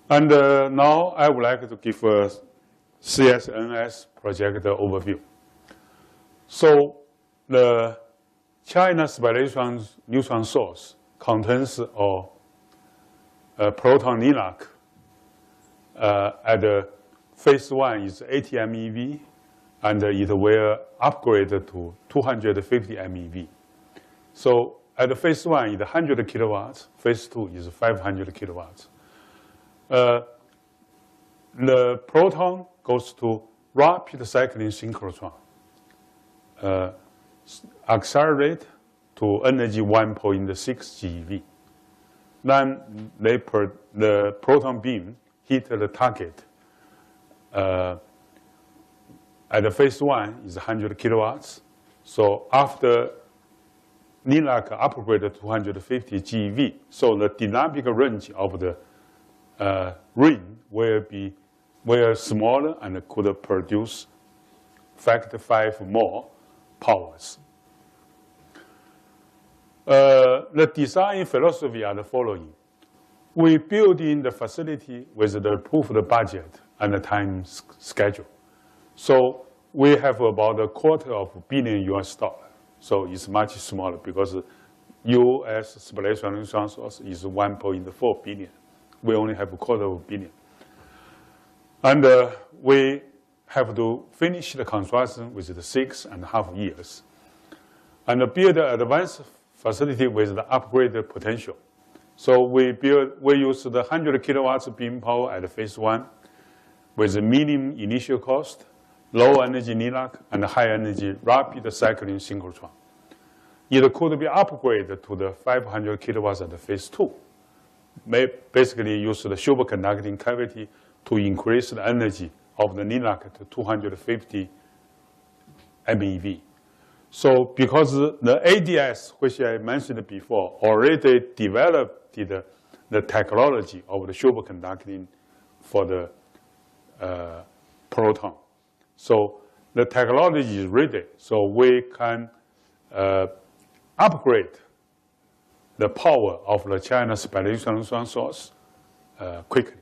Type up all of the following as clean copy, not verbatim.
And now I would like to give a CSNS project overview. So the China spallation neutron source contains a proton Linac. At phase 1 is 80 MeV, and it will upgrade to 250 MeV. So at phase 1 is 100 kilowatts, phase 2 is 500 kilowatts. The proton goes to rapid cycling synchrotron, accelerate to energy 1.6 GeV. Then the proton beam hit the target. At the phase 1 is 100 kilowatts. So after Linac upgrade to 250 GeV, so the dynamic range of the ring will smaller and could produce factor 5 more powers. The design philosophy are the following. We build in the facility with the approved budget and the time schedule. So we have about $250 million US. So it's much smaller because US spallation neutron source is 1.4 billion. We only have $250 million. And we have to finish the construction within 6.5 years. And build an advanced facility with the upgraded potential. So we use the 100 kilowatts beam power at phase 1 with a minimum initial cost, low energy Linac, and high energy rapid cycling synchrotron. It could be upgraded to the 500 kilowatts at phase 2. Basically use the superconducting cavity to increase the energy of the Linac to 250 MeV. So because the ADS, which I mentioned before, already developed the technology of the superconducting for the proton. So the technology is ready, so we can upgrade the power of the China spallation neutron source quickly.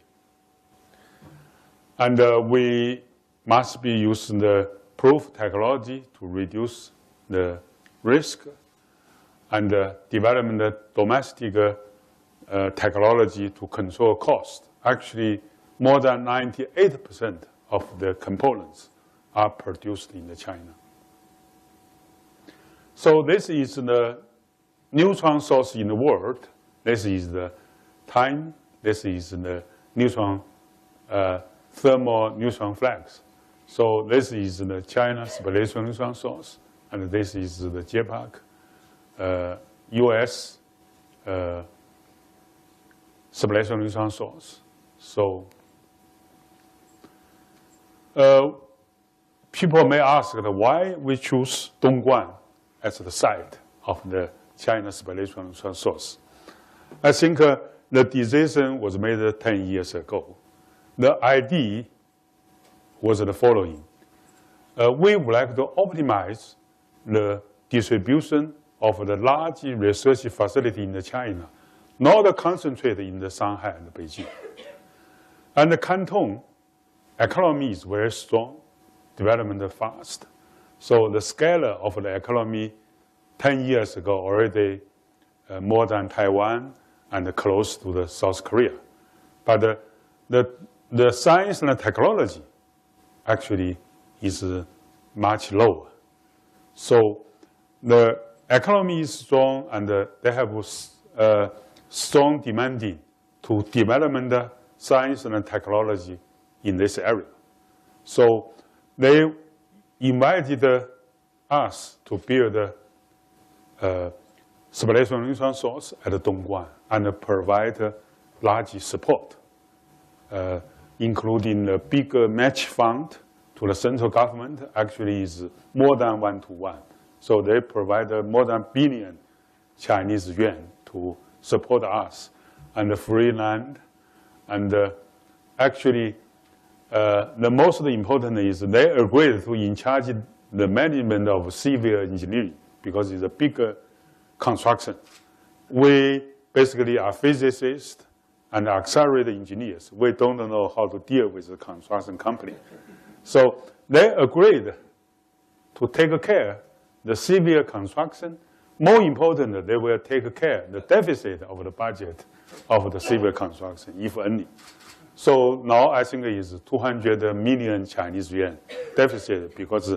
And we must be using the proof technology to reduce the risk and developing the domestic technology to control cost. Actually, more than 98% of the components are produced in China. So this is the neutron source in the world. This is the time. This is the neutron thermal neutron flux. So this is the China spallation neutron source, and this is the JPAC US spallation neutron source. So people may ask why we choose Dongguan as the site of the China spallation neutron source. I think the decision was made 10 years ago. The idea was the following. We would like to optimize the distribution of the large research facility in China, not concentrated in the Shanghai and Beijing. And the Canton economy is very strong, development fast. So the scale of the economy 10 years ago already more than Taiwan and close to the South Korea. But the science and technology actually is much lower. So the economy is strong, and they have strong demanding to development science and technology in this area. So they invited us to build a spallation neutron source at Dongguan and provide large support, including the big match fund to the central government. Actually is more than 1-to-1. So they provide more than billion Chinese yuan to support us, and free land. And actually, the most important is they agreed to in charge the management of civil engineering because it's a big construction. We basically are physicists and accelerator engineers. We don't know how to deal with the construction company. So they agreed to take care the civil construction. More important, they will take care the deficit of the budget of the civil construction, if any. So now I think it is 200 million Chinese yuan deficit because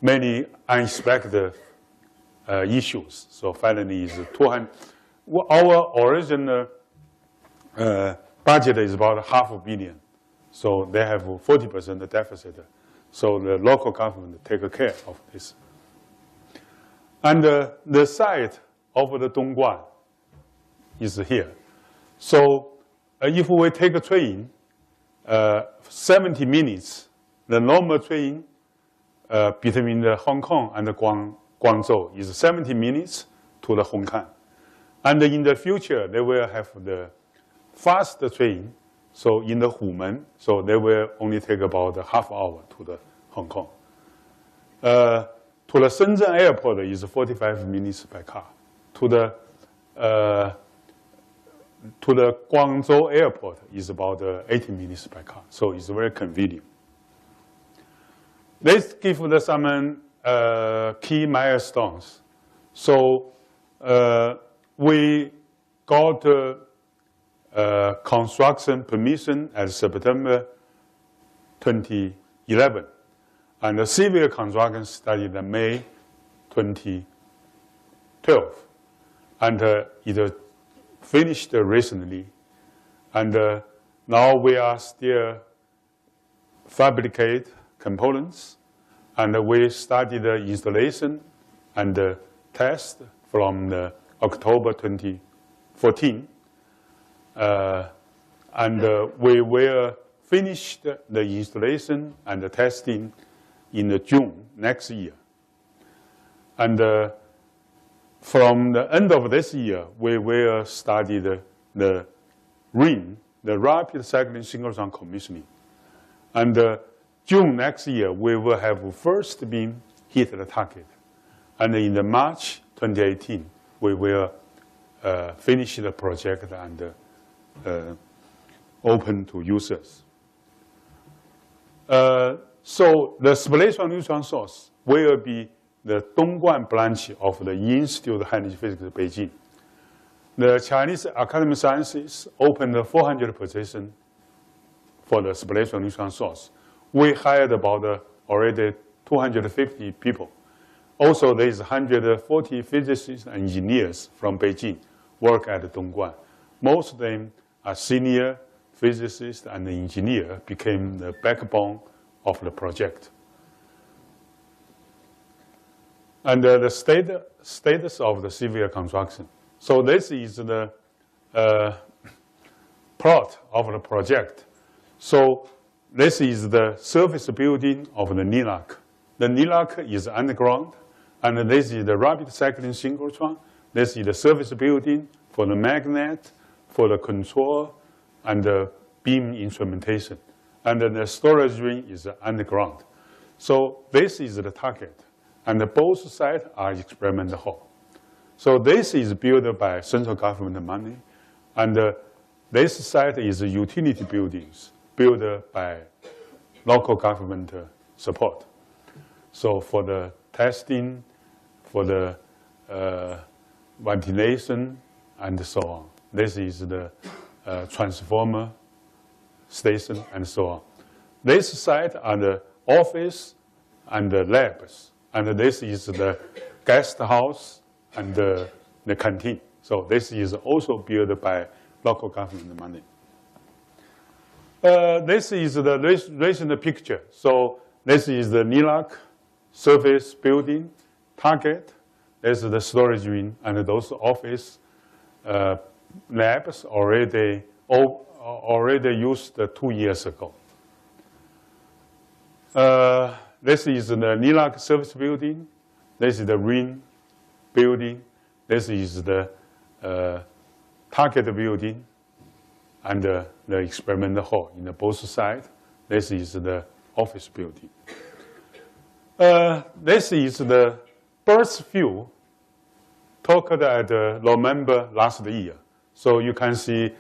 many unexpected issues. So finally, is 200. Our original budget is about $500 million. So they have 40% deficit. So the local government take care of this. And the site of the Dongguan is here. So if we take a train, 70 minutes, the normal train between the Hong Kong and the Guangzhou is 70 minutes to the Hongkong. And in the future, they will have the fast train. So in the Humen, so they will only take about a half hour to the Hong Kong. To the Shenzhen airport is 45 minutes by car. To the Guangzhou airport is about 80 minutes by car. So it's very convenient. Let's give some key milestones. So we got construction permission at September 2011. And the civil construction started in May 2012. And it finished recently. And now we are still fabricate components. And we started the installation and the test from October 2014. And we will finish the installation and the testing in June next year. And from the end of this year, we will start the RIN, the rapid cycling synchrotron commissioning. And June next year, we will have first beam hit the target. And in the March 2018, we will finish the project and open to users. So the spatial neutron source will be the Dongguan branch of the Institute of High-Energy Physics Beijing. The Chinese Academy of Sciences opened 400 positions for the spatial neutron source. We hired about already 250 people. Also, there is 140 physicists and engineers from Beijing work at Dongguan. Most of them are senior physicists and engineers, became the backbone of the project. And the status of the civil construction. So this is the plot of the project. So this is the surface building of the Linac. The Linac is underground, and this is the rapid cycling synchrotron. This is the surface building for the magnet, for the control, and the beam instrumentation. And then the storage ring is underground. So this is the target. And both sides are experimental hall. So this is built by central government money. And this site is utility buildings built by local government support. So for the testing, for the ventilation, and so on. This is the transformer station, and so on. This site are the office and the labs. And this is the guest house and the canteen. So this is also built by local government money. This is the recent picture. So this is the Linac surface building target. This is the storage room, and those office labs already used 2 years ago. This is the Linac service building. This is the ring building. This is the target building and the experimental hall in both sides. This is the office building. This is the birth view talked at November last year. So you can see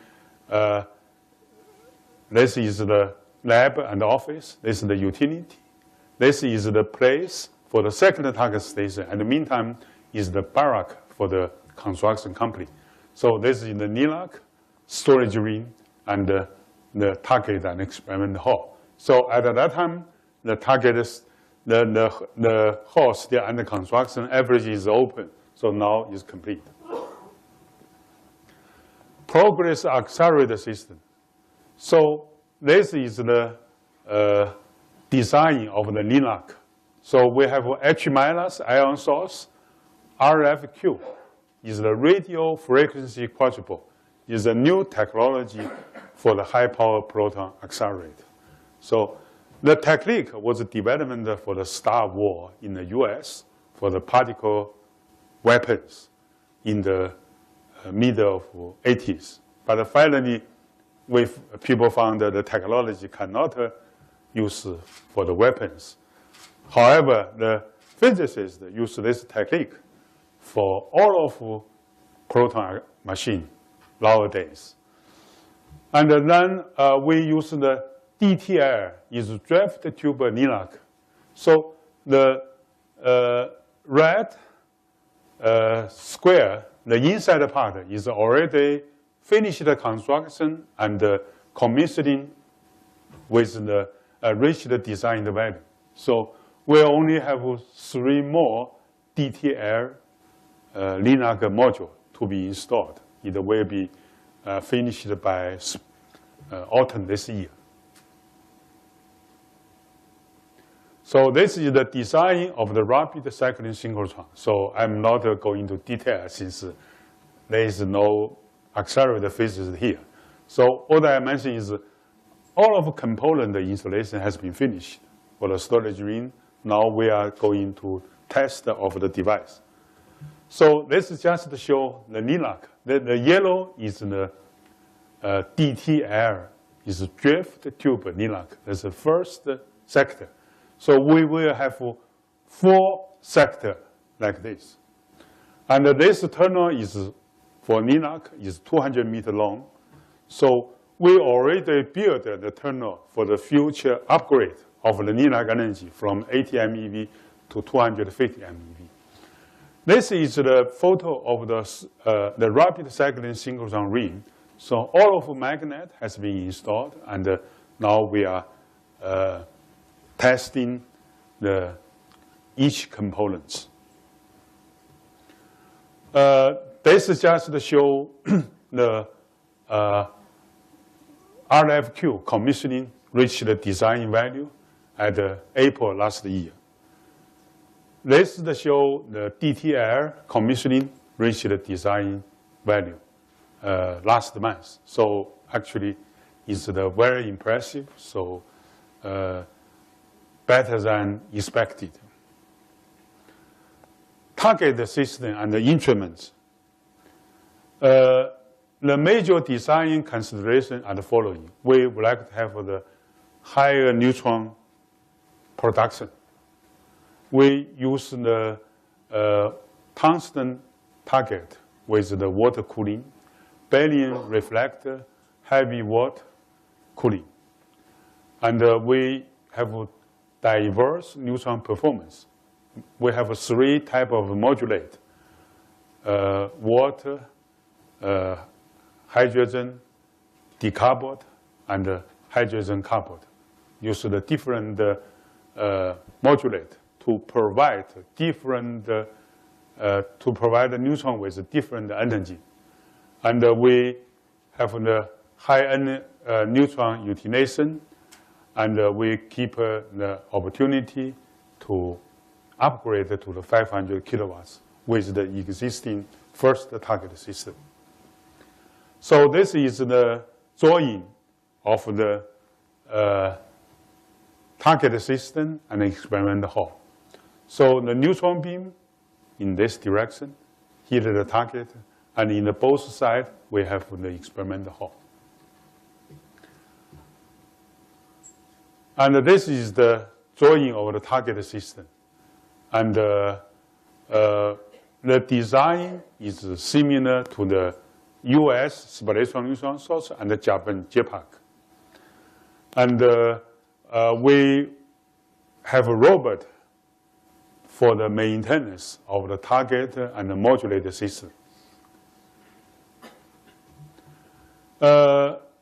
This is the lab and office. This is the utility. This is the place for the second target station. And in the meantime, is the barrack for the construction company. So this is the Linac storage room and the target and experiment hall. So at that time, the target is the hall still under construction. Everything is open. So now it's complete. Progress accelerator system. So this is the design of the Linac. So we have H- ion source. RFQ is the radio frequency quadruple. Is a new technology for the high power proton accelerator. So the technique was developed for the Star War in the US for the particle weapons in the middle of 80s. But finally, people found that the technology cannot use for the weapons. However, the physicists use this technique for all of proton machine nowadays. And then we use the DTL, is draft tube Linac. So the red square, the inside part is already finished the construction and commissioning with the reached design value. So we only have 3 more DTL Linac module to be installed. It will be finished by autumn this year. So this is the design of the rapid cycling synchrotron. So I'm not going into detail since there is no accelerator physics here. So all that I mentioned is all of the component installation has been finished for the storage ring. Now we are going to test of the device. So this is just to show the Linac. The yellow is the DTL, is drift tube Linac. That's the first sector. So we will have 4 sectors like this. And this tunnel is for Linac is 200 meters long. So we already built the tunnel for the future upgrade of the Linac energy from 80 MeV to 250 MeV. This is the photo of the rapid cycling synchrotron ring. So all of the magnet has been installed, and now we are testing each components. This is just to show the RFQ commissioning reached the design value at April last year. This is to show the DTL commissioning reached the design value last month. So actually, it's very impressive. So better than expected. Target system and the instruments. The major design considerations are the following. We would like to have the higher neutron production. We use the tungsten target with the water cooling, beryllium reflector, heavy water cooling. And we have diverse neutron performance. We have 3 types of modulate: water, hydrogen decoupled, and hydrogen coupled. Use the different modulate to provide different to provide the neutron with different energy. And we have the high neutron utilization, and we keep the opportunity to upgrade to the 500 kilowatts with the existing first target system. So this is the drawing of the target system and experiment hall. So the neutron beam in this direction hit the target, and in the both sides we have the experiment hall. And this is the drawing of the target system. And the design is similar to the US spallation neutron source and the Japan JPAC. And we have a robot for the maintenance of the target and the modulator system.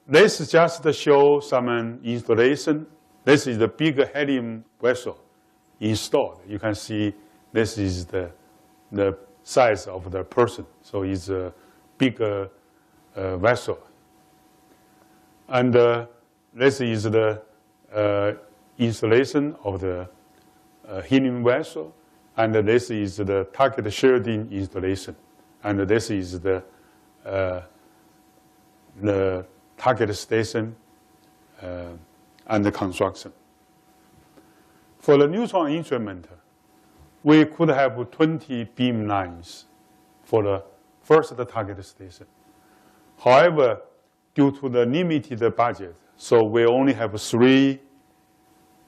This just show some installation. This is the big helium vessel installed. You can see this is the size of the person. So it's a big vessel. And this is the installation of the helium vessel. And this is the target shielding installation. And this is the target station and the construction. For the neutron instrument, we could have 20 beam lines for the first target station. However, due to the limited budget, so we only have 3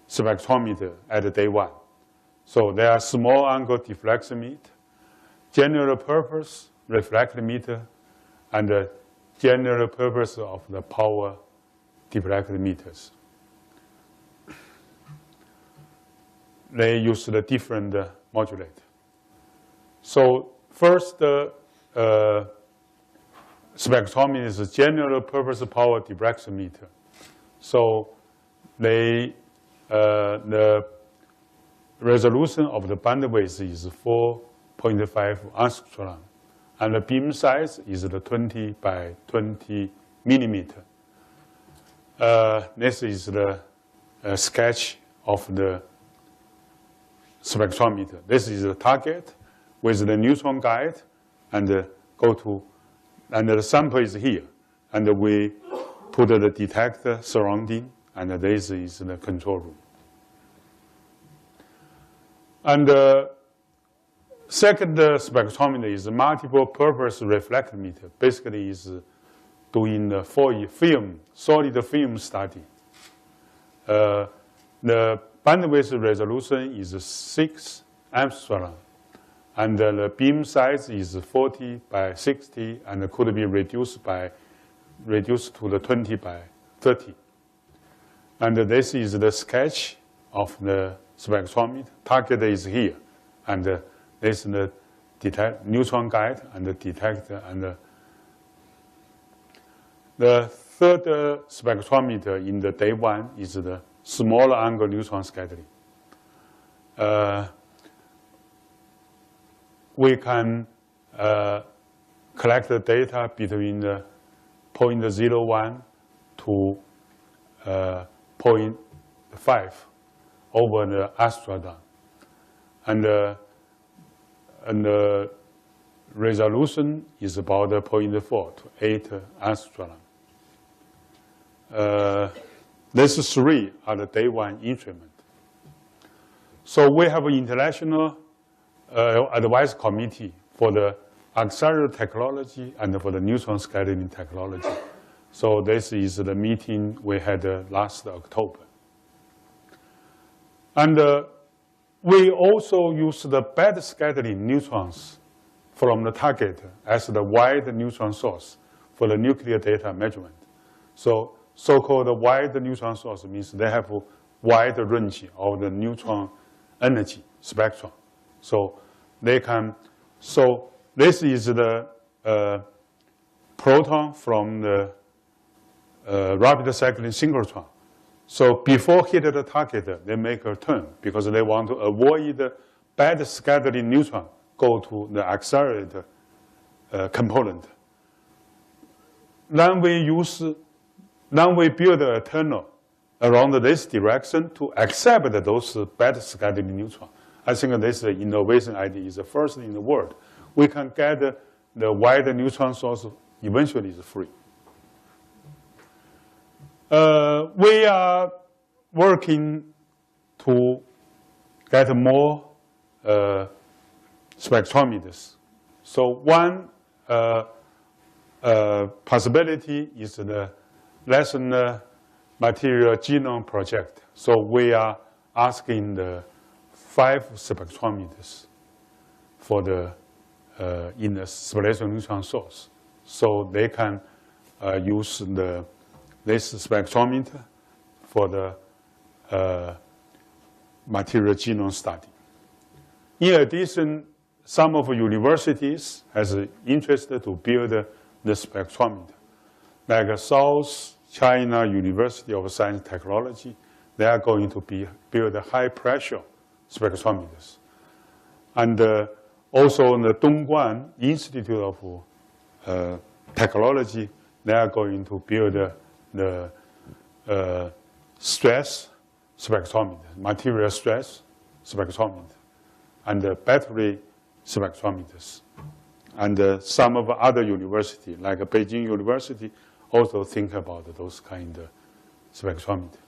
spectrometers at day 1. So there are small angle diffractometer, general purpose reflectometer, and the general purpose of the power diffractometers. They use the different modulator. So first spectrometer is a general purpose power diffractometer. So the resolution of the bandwidth is 4.5 angstrom, and the beam size is the 20 by 20 millimeter. This is the sketch of the spectrometer. This is the target with the neutron guide, and and the sample is here, and we put the detector surrounding, and this is the control room. And the second spectrometer is a multiple purpose reflectometer. Basically, is doing the solid film study. The bandwidth resolution is 6 angstrom, and the beam size is 40 by 60, and could be reduced to the 20 by 30. And this is the sketch of the spectrometer. Target is here, and this is the neutron guide and the detector. And the third spectrometer in the day 1 is the small angle neutron scattering. We can collect the data between 0.01 to 0.5 over the angstrom, and the resolution is about 0.4 to 8 angstrom. These 3 are the day 1 instrument. So we have an international advice committee for the accelerator technology and for the neutron scattering technology. So this is the meeting we had last October. And we also use the bad scattering neutrons from the target as the wide neutron source for the nuclear data measurement. So so-called wide neutron source means they have a wide range of the neutron energy spectrum. So they can, so this is the proton from the rapid cycling synchrotron. So before hitting the target, they make a turn because they want to avoid bad scattering neutron go to the accelerator component. Then we build a tunnel around this direction to accept those bad scattering neutrons. I think this innovation idea is the first in the world. We can get the wide neutron source eventually is free. We are working to get more spectrometers. So one possibility is the lesson material genome project. So we are asking the 5 spectrometers for the in the spallation neutron source. so they can use this spectrometer for the material genome study. In addition, some of universities has interest to build the spectrometer, like South China University of Science and Technology. They are going to build high pressure spectrometers. And also the Dongguan Institute of Technology, they are going to build the stress spectrometer, material stress spectrometer, and the battery spectrometers. And some of other universities, like Beijing University, also think about those kind of spectrometers.